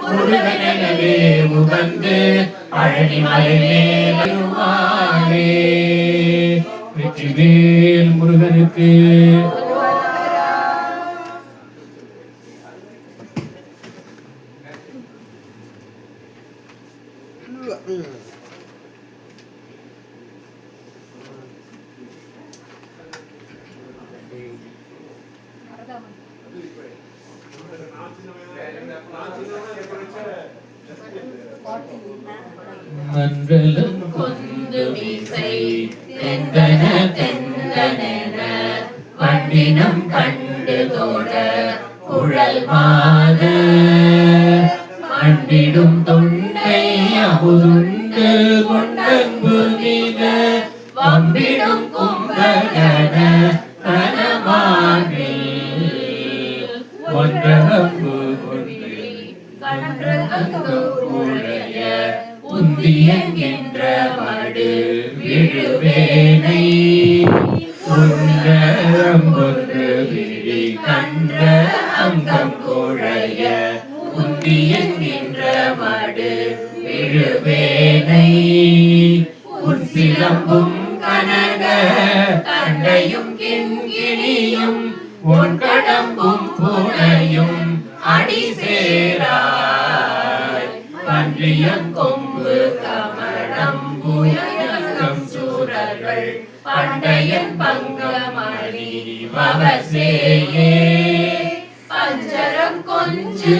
முருகனெனவே உகந்து பழனி மலைமேலே வெற்றிவேல் முருகனுக்கு. மன்றலும் கொந்து மீசை தெந்தன தெந்தன வண்டினம் கண்டு தோட குழல் மாத மண்டிடும் தொண்டை அமுதுண்டு கொண்டன்பு மீத வம்பிடும் கும்பகன தனமானே ஒன்றகம்பு கொண்டு கன்றகங்கு உழைய உந்தியங்கின்ற மடு விழுவேனை ஒன்று விழி கன்ற அங்கம் குழைய உந்தியங்கின்ற மடு விழுவேனை உன் சிலம்பும் கனக கண்டையும் கிண்கிணியும் உன் கடம்பும் பூனையும் அடி சேராய் பன்றியம் கொம்பு கமலம் புயங்கம் சூரர்கள் பண்டையன் பங்கமணி பவசேயே பஞ்சரம் கொஞ்சு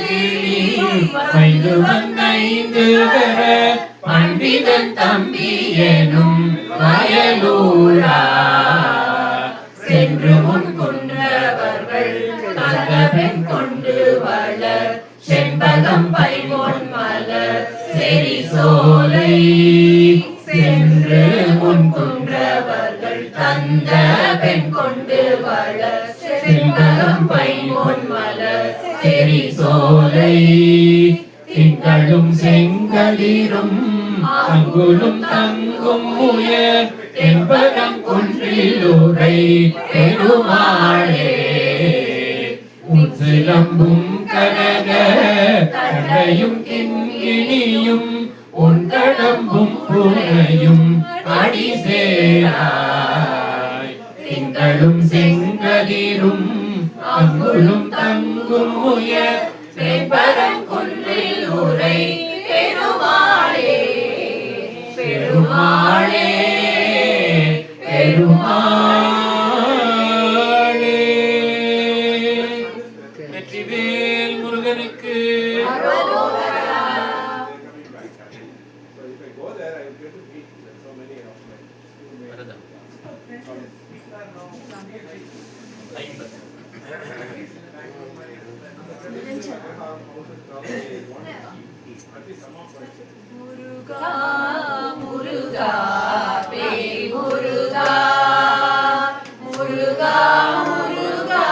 வைந்து வந்தைந்து வர பண்டிதன் தம்பி எனும் வயலூரா சென்று முன் கொன்றவர்கள் கந்த பெண் கொண்டு வளர் செண்பகம் பைமோன் மலர் செறி சோலை சென்று முன் கொன்றவர்கள் தந்த பெண் கொண்டு வளர் செண்பகம் பைமோன் மலர் செறி சோலை திங்களும் செங்கதிரும் அங்குளும் தங்கும் உயர் என்பதம் குன்றிலுரை பெருமாளே உன் சிலம்பும் கனக கண்டையும் கிண்கிணியும் உன் கடம்பும் பூனையும் அடி சேராய் திங்களும் செங்கதிரும் அங்குளும் தங்கும் உயர் என்பதம் குன்றிலுரை பெருமாளே பெருமாளே பெருமாளே. வெற்றிவேல் முருகனுக்கு. முருகா முருகா வேல் முருகா முருகா முருகா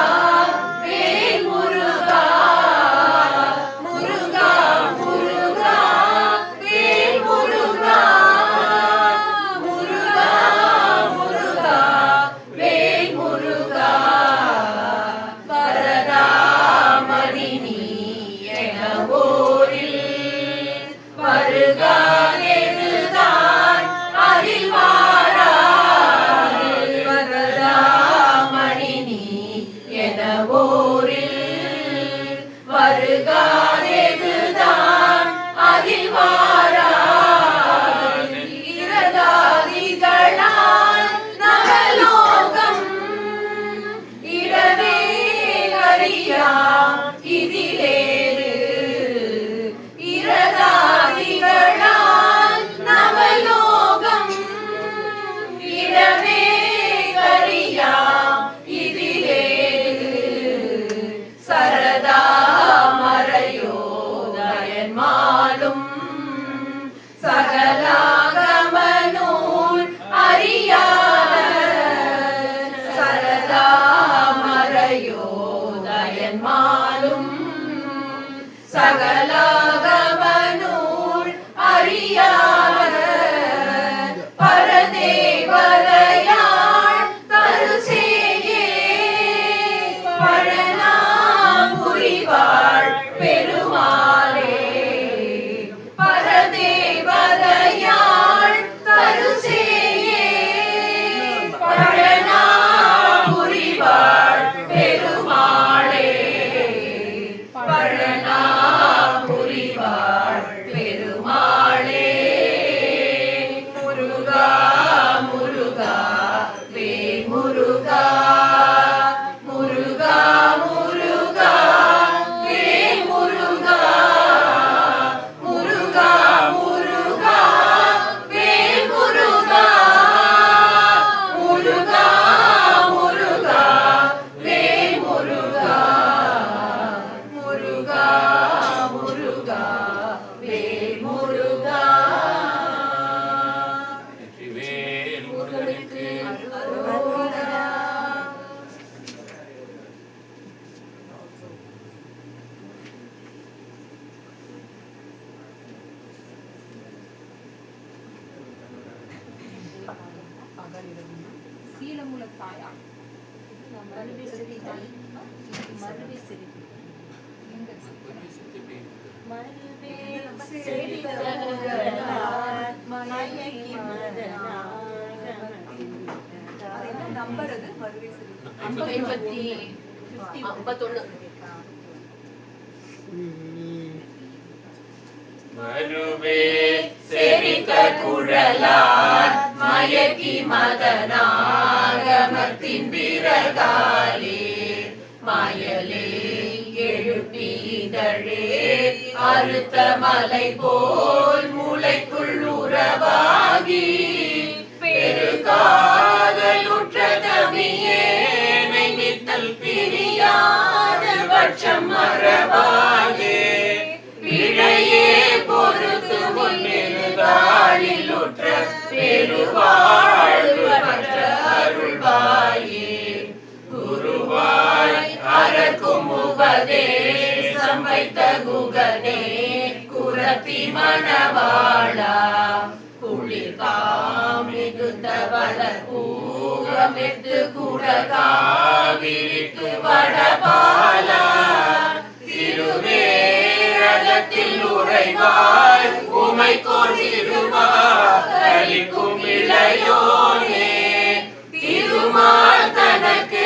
வேல் முருகா முருகா முருகா வேல் முருகா முருகா முருகா வேல் முருகா வரதாமணி நீ என ஊரில் வருகானெதுதான் அதில் வாராது வரதாமணி நீ என ஊரில் வருகானெதுதான் அதில் வாராது இரதாதிகளால் நவலோகம் இரவே அறியா இதிலேறு இரதாதிகளால் நவலோகம் இரவே அறியா இதிலேறு சரதா மறையோதயன்மாலும் சகலாகமனூல் அறியாத சரதா மறையோதயன்மாலும் சகலாகமனூல் அறியாத பரதேவரையாள் தருசேயே பழனாம் புரிவாள் பெருமாளே நீலமுலத்தாயா நம்பர் அது மறுவே சரி 51 மருவே செரித்த குழலார் மயக்கி மதனாகமத்தின் பிறகாலே மாயலே எழுப்பிதழே அறுத்த மலை போல் மூளைக்குள் உறவாகி பெருகாதலுற்ற தமியேனை நித்தல் பிரியாத பட்சம் மரபாகே பிழையே பொறுத்து முன்னிருதாளில் உற்ற பெருவாழ்வு மற்ற அருள்வாயே குருவாய் அறக்கும் உபதேசம் வைத்த குகனே குரத்தி மணவாளா குளிர் காமிகுந்த வளர் பூகமெத்து குடகாவிரிக்கு வடபாலா திருவேரகத்தில் உறைவாய் உமைக்கோர் சிறுவாளிக்கும் இளையோனே திருமால் தனக்கு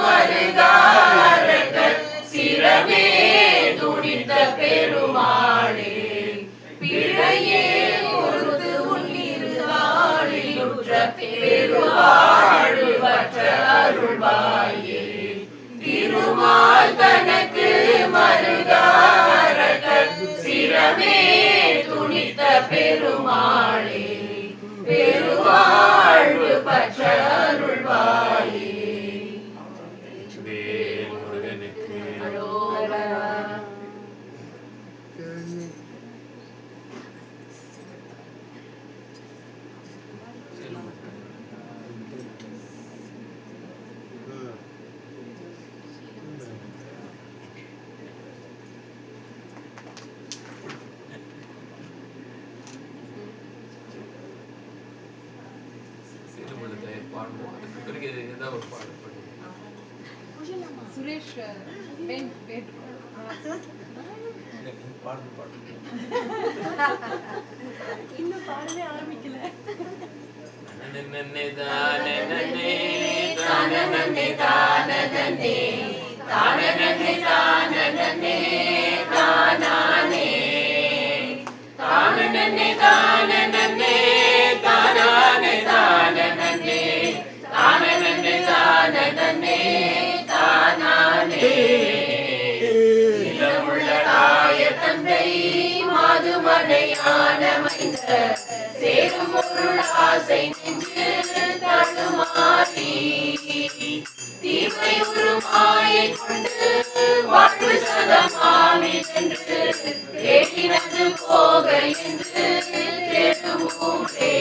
வருகாரக சிரமே துணித்த பெருமாளே பிழையே பொறுத்து உன்னிருதாளில் உற்ற பெருவாழ்வற்ற அருள்வாயே திருமால் தனக்கு மருகாரக சிரமே துணித்த பெருமாளே பெருவாழ்வு பற்ற அருள்வாயே வேல் முருகனுக்கு அரோகரா. சிறுமுழுதை பாடுவோம். அதுக்கு பிறகு ஏதாவது ஒரு பாடல் பாடுவோம். சுரேஷ் வெயிட் இன்னும் பாடவே ஆரம்பிக்கல. நன்னே தானே நன்னே தானே தானே தானே தானே தானானே தானே தானே தானானே தானே தானே தானே தானானே இளமுள்ளதாய தந்தை மாதுமனையான மைந்த சேரும் பொருள் ஆசை நின்று தடுமாறி தீமை உருமாயை கொண்டு வாழ்வு சதமாமி என்று தேடினது போக என்று தேடுமூரே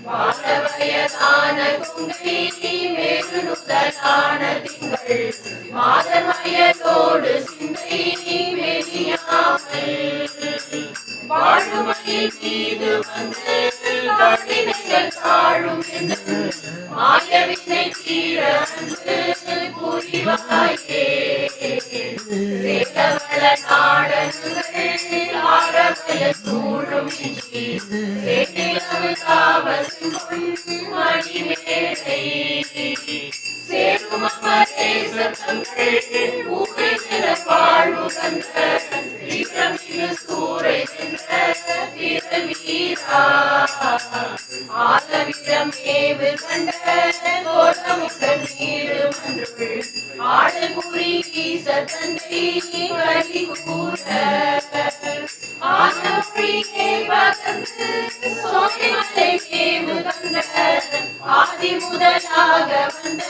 வாழ வயதான குங்கை மேறு நுதலான திங்கள் மாதமயலோடு சிந்தை மெலியாமல் வாழ்வுமையில் மீது வந்து தாழினைகள் தாழும் என்று மாயவினை தீர அன்பு புரிவாயே சேலவள நாடங்கள் ஆரவய சூழும் இன்றி சேனிலவு தாவசும் மணிமேடை சேரும் அமரேச தங்கள் ஊரை நில வாழ்வு கந்த வீரமிகு சூரை வென்ற திருவீரா ஆலவிடம் ஏவு கண்ட கோலமுடன் நீடு மன்றுள் ஆடல் புரி ஈச தந்தை வழி கூற ஆனமொழியே பகர்ந்து சோலைமலை மேவு கண்ட ஆதி முதலாக வந்த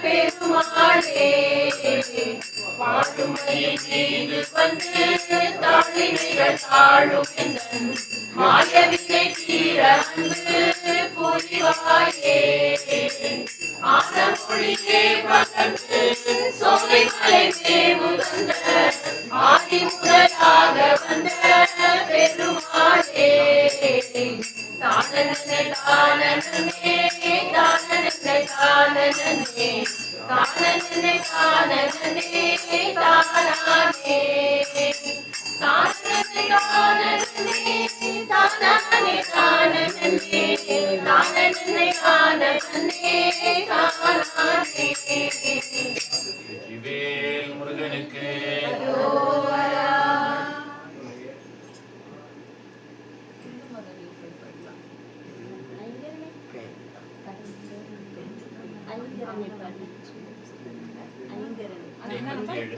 பெருமாளே பாடுமையின் மீது வந்து தாழினைகள் தாழும் எந்தன் மாயவினை தீர அன்பு புரிவாயே ஆனமொழியே பகர்ந்து சோலைமலை மேவு கண்ட ஆதி முதலாக வந்த பெருமாளே தானே தானே தானே தானே தானே வெற்றிவேல் முருகனுக்கு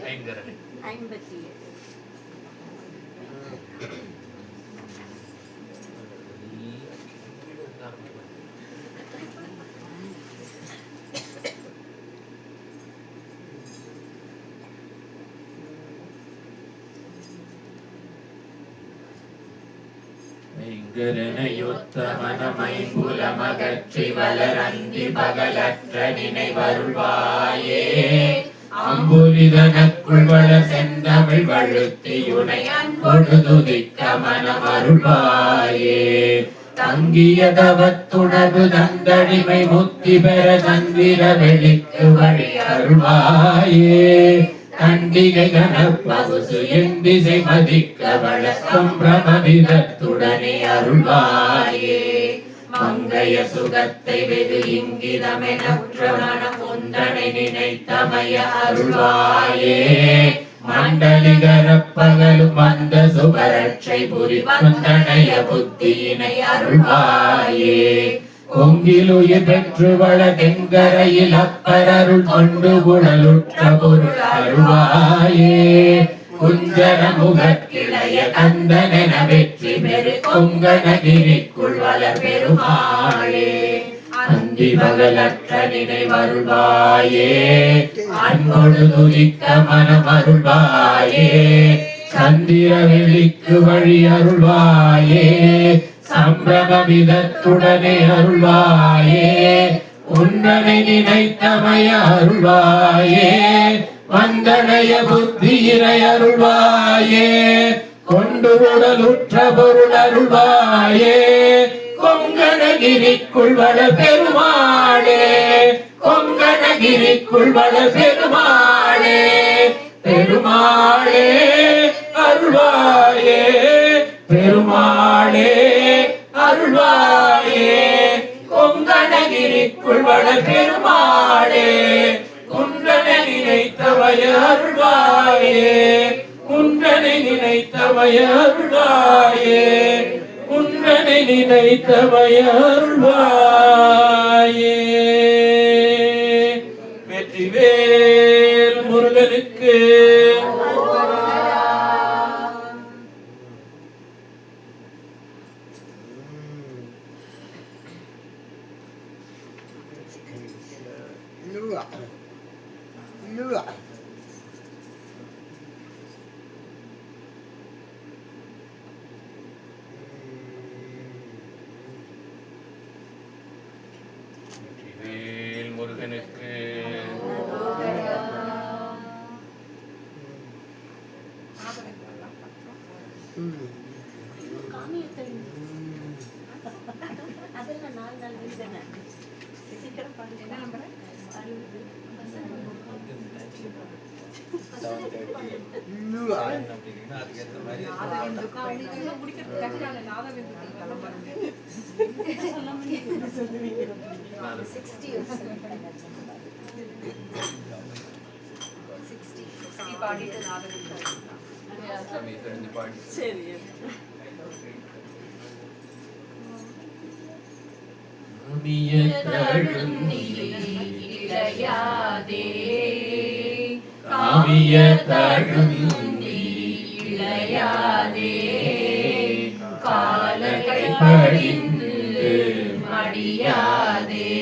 ஐங்கரன் 57. ஐங்கரனையொத்தமனமைம்புலமகற்றி வளரந்தி பகலற்ற நினைவருள்வாயே அம்புலிதனக்குள் வள செந்தமிழ் வழுத்தியுனை அன்பொழுதுதிக்க மனமருள்வாயே தங்கிய தவத்துணர்வு தந்தடிமை முத்தி பெற சந்திர வெளிக்கு வழி அருள்வாயே கண்டிகை கனப்பகுசு என் திசை மதிக்க வள சம்பிரமவிதத்துடனே அருள்வாயே மங்கைய சுகத்தை வெகு இங்கிதமெனற்ற மனம் ஒன்றனை நினைத்தமைய அருள்வாயே மண்டலிகரப்பகலும் வந்த சுபரட்சை புரி வந்தனைய புத்தியினை அருள்வாயே கொங்கிலுயிர் பெற்று வள தெங்கரையில் அப்பரருள் கொண்டு குணலுற்ற பொருள் அருள்வாயே குஞ்சர முகக்கிளைய கந்தனென வெற்றி பெரு கொங்கணகிரிக்குள் வளர் பெருமாளே அந்தி பகலற்ற நினைவருள்வாயே அன்பொடு துதிக்க மனமருள்வாயே சந்திர வெளிக்கு வழி அருள்வாயே சம்பிரமவிதத்துடனே அருள்வாயே உன்னனை நினைத்தமைய அருள்வாயே வந்தனைய புத்தியினை அருள்வாயே கொண்டு உடலுற்ற பொருள் அருள்வாயே கொங்கணகிரிக்குள் வள பெருமாளே கொங்கணகிரிக்குள் வள பெருமாளே பெருமாளே அருள்வாயே பெருமாளே அருள்வாயே கொங்கணகிரிக்குள் வள பெருமாளே குன்றனை நினைத்தவைய அருள்வாயே குன்றனை நினைத்தவைய அருள்வாயே குன்றனை நினைத்தவைய அருள்வாயே வெற்றிவேல் முருகனுக்கு வெற்றிவேல் முருகனுக்கு அதெல்லாம் 4 நாள் தானே சீக்கிரம் பாருங்க என்ன நம்பர் 60 பாடிட்டு சரி இளையாதே காவிய தழுந்தி இளையாதே காலகை படிந்து மடியாதே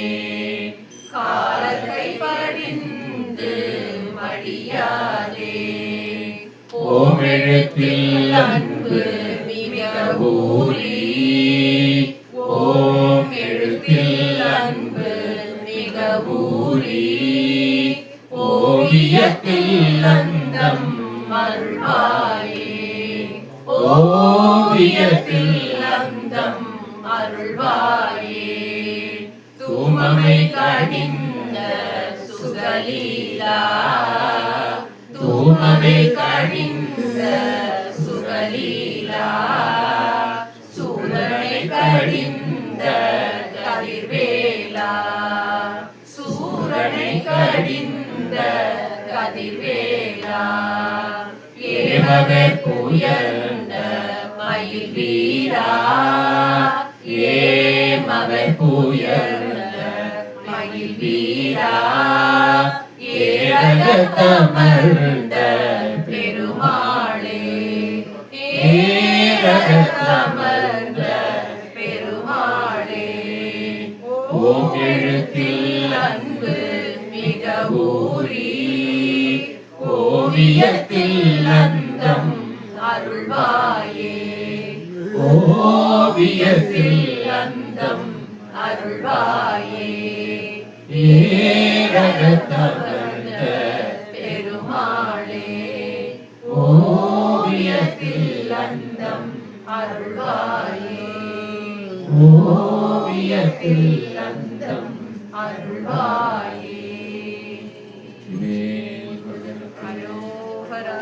காலகை படிந்து மடியாதே ஓமெழுத்தில் அன்பு மிக ஊறி ஓம் எழுத்தில் அன்பு மிக ஊறி ஓவியத்தில் அந்தம் அருள்வாயே ஓவியத்தில் அந்தம் அருள்வாயே தூமமை கணிந்த சுகலீலா தூமமை கணிந்த சுகலீலா சூரனை கடிந்த கதிர்வேலா சூரனை கடிந்த கதிர்வேலா ஏமவர் புயர்ந்த மயில் வீரா ஏமவர் புயர்ந்த மயில் வீரா ஏரகத்தமர்ந்த பெருமாளே ஏரகத்தமர்ந்த பெருமாளே ஓம் எழுத்தில் அன்பு மிக ஊறி ஓவியத்தில் அந்தம் அருள்வாயே ஓவியத்தில் அந்தம் அருள்வாயே ஏரகத்தமர்ந்த பெருமாளே ஓவியத்தில் அந்தம் அருள்வாயே ஓவியத்தில் அந்தம் அருள்வாயே ஹரோஹரா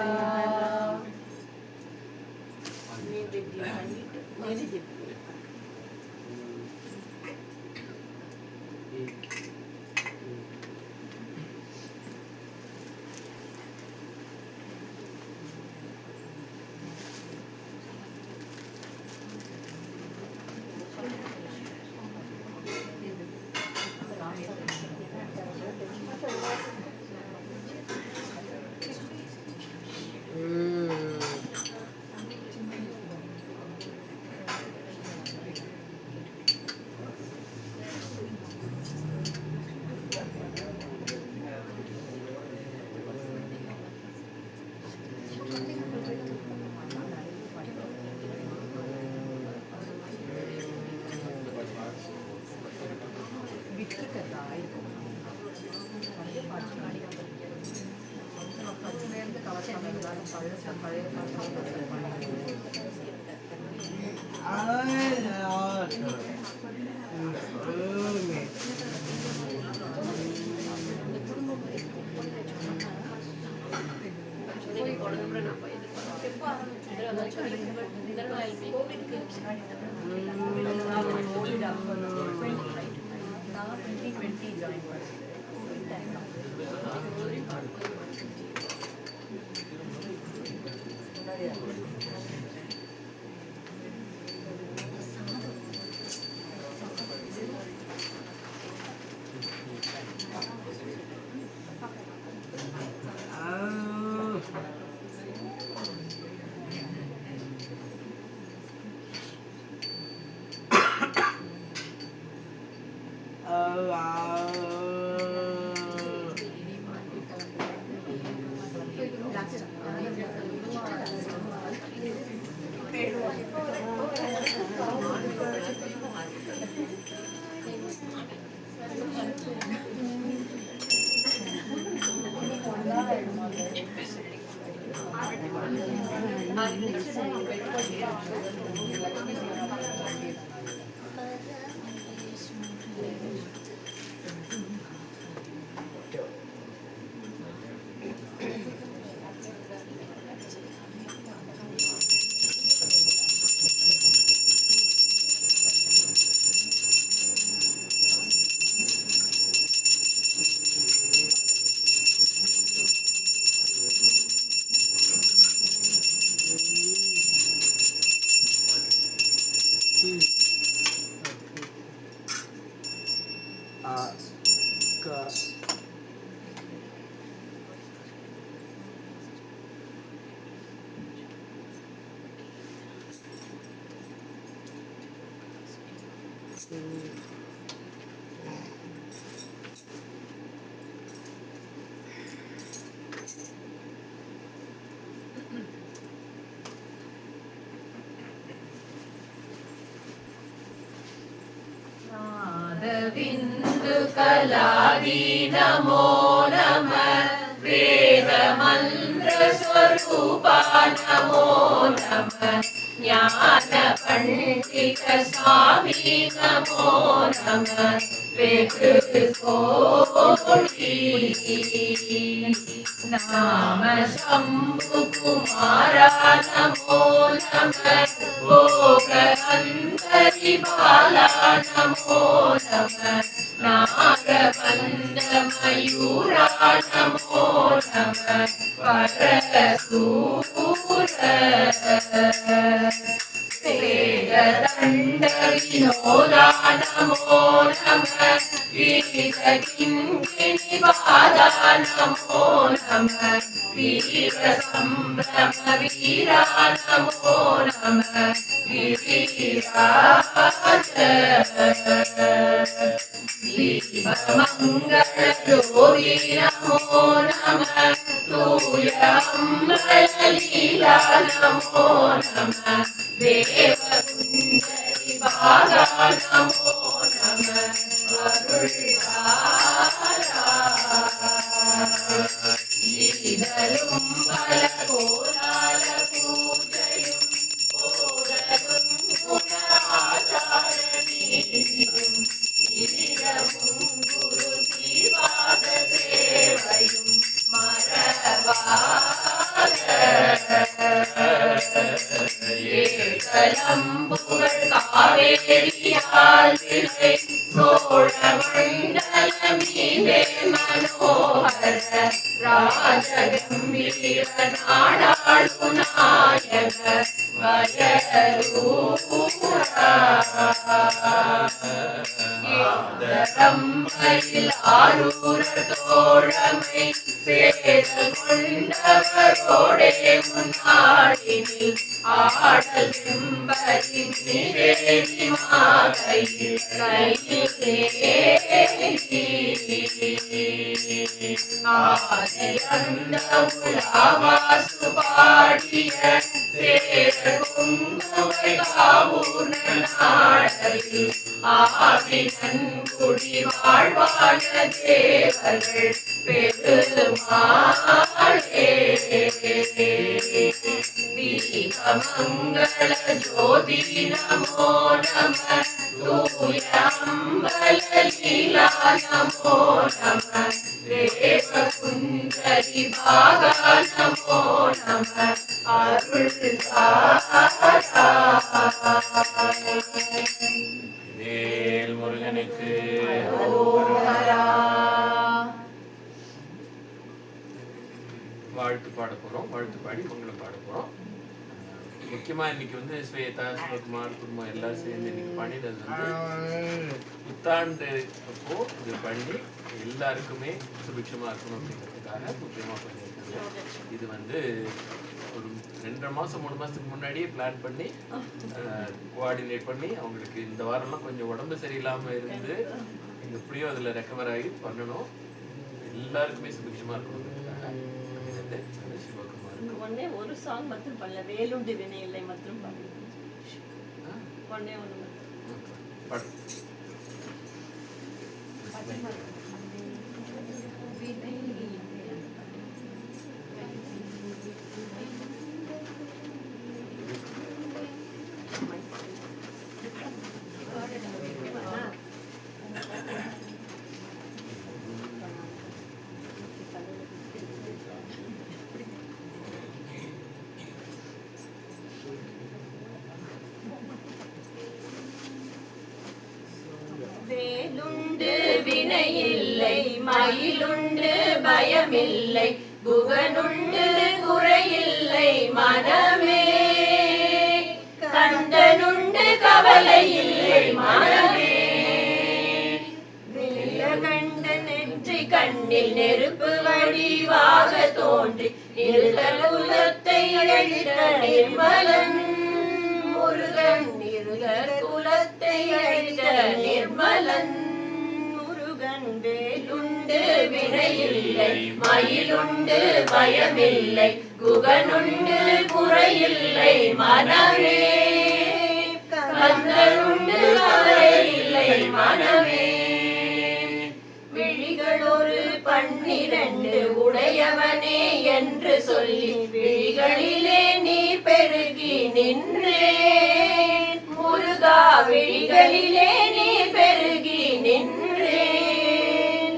விந்து கலாதி நமோ நம வேத மந்திர ஸ்வரூபா நமோ நம ஞான பண்டித சுவாமி நமோ நம வெகு கோடி नाम शंभु कुमारा नमो नमः भोगवंतरि बाला नमो नमः नागबंद मयूरा नमो नमः परसूर वेददण्ड विनोदा नमो नमः वीरकिङ्किणिपादा नमो नमः वीरसम्भ्रम वीरा नमो नमः गिरिराज दीपमङ्गलजोगी नमो नमः तूयम्बललीला नमो नमः देवकुञ्जरि बाला नमो नमः अरुळ्वारा ஈதலும் பல கோலால பூஜையும் தோழமை சேதல் கொண்டவரோடே முன்னாடினில் ஆடல் செம்பரி நீரேறி மாதையில் ஆதி அந்த உலாவாசு பாடிய சேரல் கொங்குவை காவூர் நாடலில் ஆவினன் குடி வாழ்வான தேவர்கள் பெருமாளே தீபமங்கள ஜோதி நமோ நமः தூயம்பலலீலா நமோ நமः தேவகுஞ்சரி பாகா நமோ நமः அருள்தாரா வேல் முருகனுக்கு வாழ்த்து பாட போறோம். வாழ்த்து பாடி மங்களம் பாட போறோம். முக்கியமா இன்னைக்கு வந்து ஸ்வேதா, சிவகுமார் குடும்பம் எல்லாரும் சேர்ந்து இன்னைக்கு பண்ணினது வந்து புத்தாண்டு அப்போ இது பண்ணி எல்லாருக்குமே சுபிக்ஷமா இருக்கணும் அப்படிங்கிறதுக்காக முக்கியமா பண்ணியிருக்காங்க. இது வந்து ஒரு 2.5 மாசம் 3 மாசத்துக்கு முன்னாடியே பிளான் பண்ணி கோஆர்டினேட் பண்ணி அவங்களுக்கு இந்த வாரம்லாம் கொஞ்சம் உடம்பு சரியில்லாம இருந்து எப்படியோ அதுல ரெக்கவர் ஆகி பண்ணணும். எல்லாருக்குமே சுபிக்ஷமா இருக்கணுங்கிறதுக்காக சிவகுமார் ஒன்னே ஒரு சாங் மட்டும் பண்ணல, வேலுண்டு வினை இல்லை மட்டும் பண்ணல. ஒன்னே ஒன்று பாடு. வேலுண்டு வினையில்லை மயிலுண்டு பயமில்லை குகனுண்டு குறையில்லை மனமே கண்டனுண்டு கவலை இல்லை மனமே கண்ட நெற்றி கண்ணில் நெருப்பு வடிவாக தோன்றி இருதல் குலத்தை அழித்த நிர்மலன் முருகன் இருதல் குலத்தை அழித்த நிர்மலன் முருகன் வேலுண்டு வினையில்லை மயிலுண்டு பயமில்லை குகனுண்டு குறையில்லை மனமே கந்தனுண்டு கவலை இல்லை மனமே விழிகளொரு 12 உடையவனே என்று சொல்லி விழிகளிலே நீர் பெருகி நின்றேன் முருகா விழிகளிலே நீர் பெருகி நின்றேன்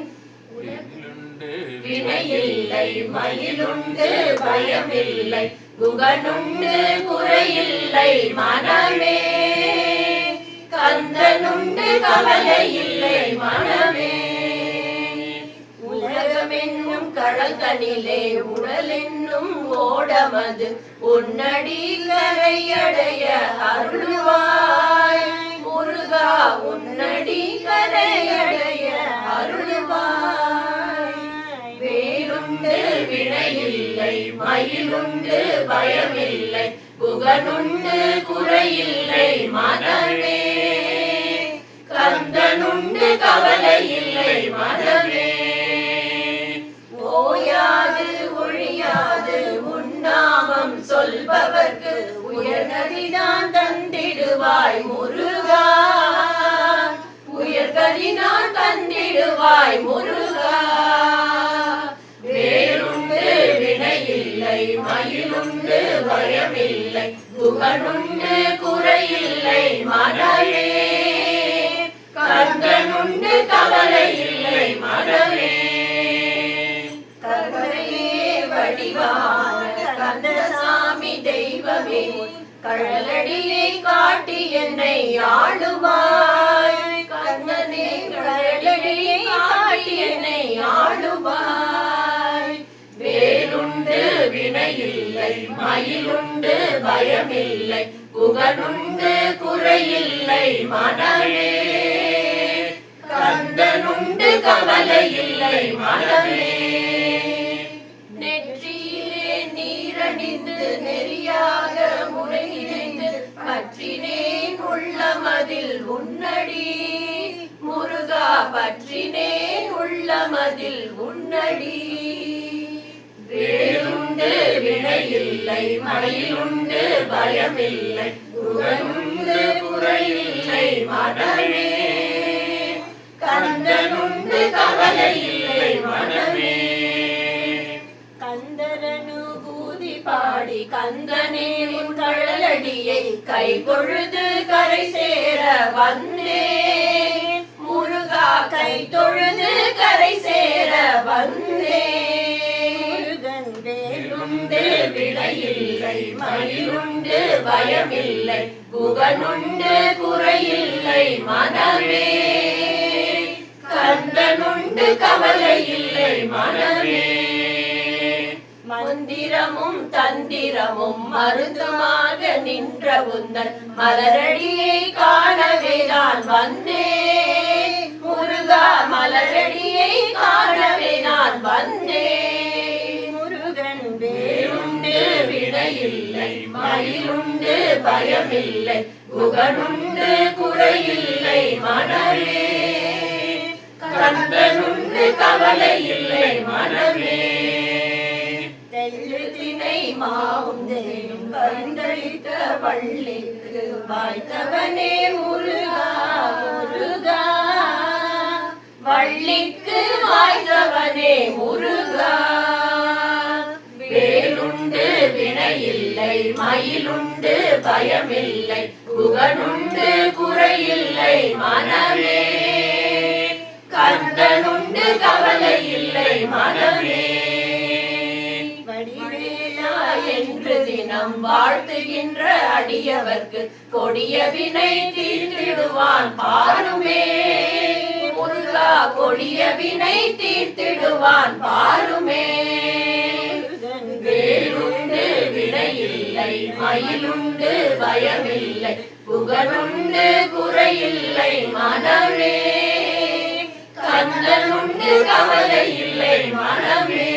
வினையில்லை கவலையில்லை மயிலுண்டு பயமில்லை குகனுண்டு குறையில்லை மனமே கந்தனுண்டு கவலையில்லை மனமே உலகமென்னும் கடல் தனிலே உடல் என்னும் ஓடமது உன்னடி கரையடைய அருள்வாய் முருகா உன்னடி கரையடைய அருள்வாய் வேலுண்டு வினையில்லை மயிலுண்டு பயமில்லை குகனுண்டு குறையில்லை மனமே கந்தனுண்டு கவலையில்லை மனமே ஓயாது ஒழியாது உன்னாமம் சொல்பவர்க்கு உயர்கதிதான் தந்திடுவாய் முருகா உயர்கதிதான் தந்திடுவாய் முருகா வேலுண்டு வினையில்லை மயிலுண்டு பயமில்லை குகனுண்டு குறையில்லை மனமே கந்தனுண்டு கவலையில்லை மனமே கருணையே வடிவான கந்தசாமி தெய்வமே கழலடியை காட்டி என்னை ஆளுவாய் கந்தனே கழலடியை காட்டி என்னை ஆளுவாய் வேலுண்டு வினையில்லை மயிலுண்டு பயமில்லை குகனுண்டு குறையில்லை மனமே கந்தனுண்டு கவலையில்லை மனமே நெற்றியிலே நீரணிந்து நெறியாக முறையிணைந்து பற்றினேன் உள்ளமதில் உன்னடி முருகா பற்றினேன் உள்ளமதில் உன்னடி வேலுண்டு வினையில்லை மயிலுண்டு பயமில்லை குகனுண்டு குறையில்லை மனமே கந்தனுண்டு கவலையில்லை மனமே கந்தரனுபூதி பாடி கந்தனே உன் கழலடியை கை பொழுது கரை சேர வந்தே முருகா கை தொழுது கரை சேர வந்தே வேலுண்டு வினையில்லை மயிலுண்டு பயமில்லை குகனுண்டு குறையில்லை மனமே கந்தனுண்டு கவலையில்லை மனமே மந்திரமும் தந்திரமும் மருந்துமாக நின்ற உந்தன் மலரடியை காணவே நான் வந்தேன் முருகா மலரடியை காணவே நான் வந்தேன் முருகன் வேலுண்டு வினையில்லை மயிலுண்டு பயமில்லை குகனுண்டு குறையில்லை மனமே கந்தனுண்டு கவலையில்லை மனமே தெள்ளு தினை மாவும் தேனும் கண்டளித்த வள்ளிக்கு வாய்த்தவனே முருகா முருகா வள்ளிக்கு வாய்த்தவனே முருகா வேலுண்டு வினையில்லை மயிலுண்டு பயமில்லை குகனுண்டு குறையில்லை மனமே கந்தனுண்டு கவலையில்லை மனமே வடிவேலா என்று தினம் வாழ்த்துகின்ற அடியவர்க்கு கொடிய வினை தீர்த்திடுவான் பாருமே முருகா கொடிய வினை தீர்த்திடுவான் பாருமே வேலுண்டு வினையில்லை மயிலுண்டு பயமில்லை குகனுண்டு குறையில்லை மனமே கந்தனுண்டு கவலையில்லை மனமே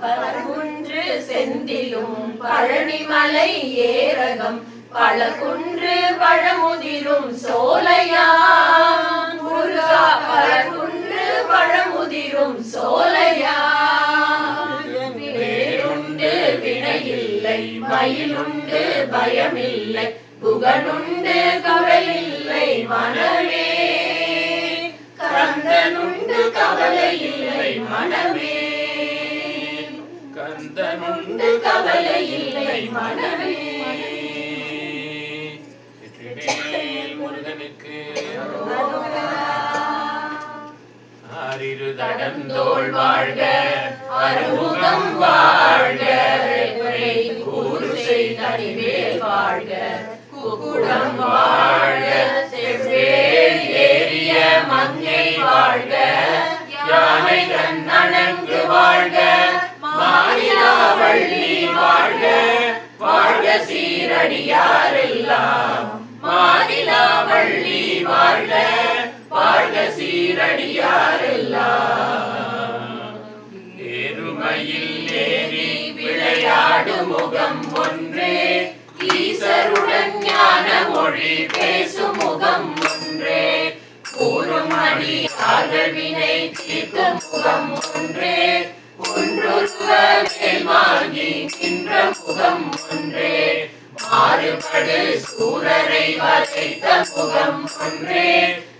பரகுன்று செந்திலும் பழனிமலை ஏரகம் பழகுன்று பழமுதிரும் சோலையான் முருகா பழகுன்று பழமுதிரும் சோலையான் வேலுண்டு வினையில்லை மயிலுண்டு பயமில்லை குகனுண்டு குறையில்லை மனமே கந்தனுண்டு கவலையில்லை மனமே கந்தனுண்டு கவலையில்லை மனமே வெற்றிவேல் முருகனுக்கு ஆரிரு தடந்தோள் வாழ்க எருமையில் ஏறி விளையாடும் முகம் ஒன்றே, ஈசருடன் ஞான மொழி பேசும் முகம் ஒன்றே, கூறும் அடியார்கள் வினை தீர்க்கும் முகம் ஒன்றே, ஒன்றொருவ மேல்மாகி நின்ற முகம் ஒன்றே, மாறுபடு சூரரை வதைத்த முகம் ஒன்றே,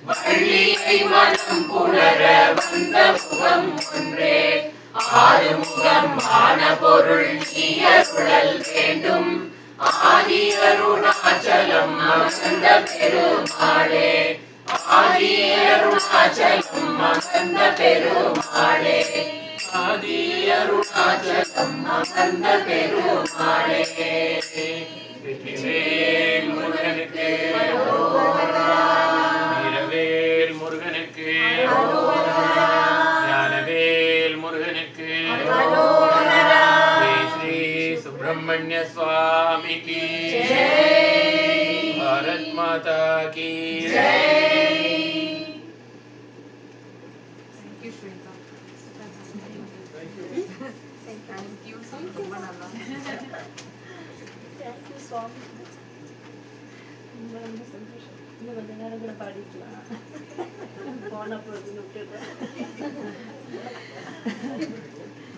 வள்ளியை மனம் புணர வந்த முகம் ஒன்றே, ஆறுமுகம் ஆன பொருள் நீயருளல் வேண்டும், ஆதி அருணாச்சலம் அமர்ந்த பெருமாளே, ஆதி அருணாச்சலம் அமர்ந்த பெருமாளே, ஆதி அருணாச்சலம் அமர்ந்த பெருமாளே. வெற்றிவேல் முருகனுக்கு வீரவேல் முருகனுக்கு ஞானவேல் முருகனுக்கு ஸ்ரீ ஸ்ரீ சுப்பிரமணிய சுவாமி की भारत माता की Thank you, Swami. ரொம்ப சந்தோஷம். இன்னும் கொஞ்ச நேரம் கூட பாடிக்கலாம். போன போது விட்டுடுறேன்.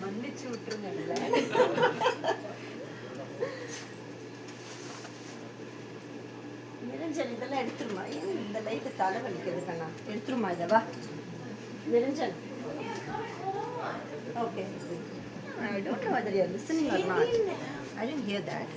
மன்னிச்சு விட்டுருங்க. நிரஞ்சன் இதெல்லாம் எடுத்துருமா? ஏன் இந்த லைட்டு தலை வலிக்குது கண்ணா? எடுத்துருமா இதவா? Niranjan. Okay. I don't know whether you're listening or not. I didn't hear that.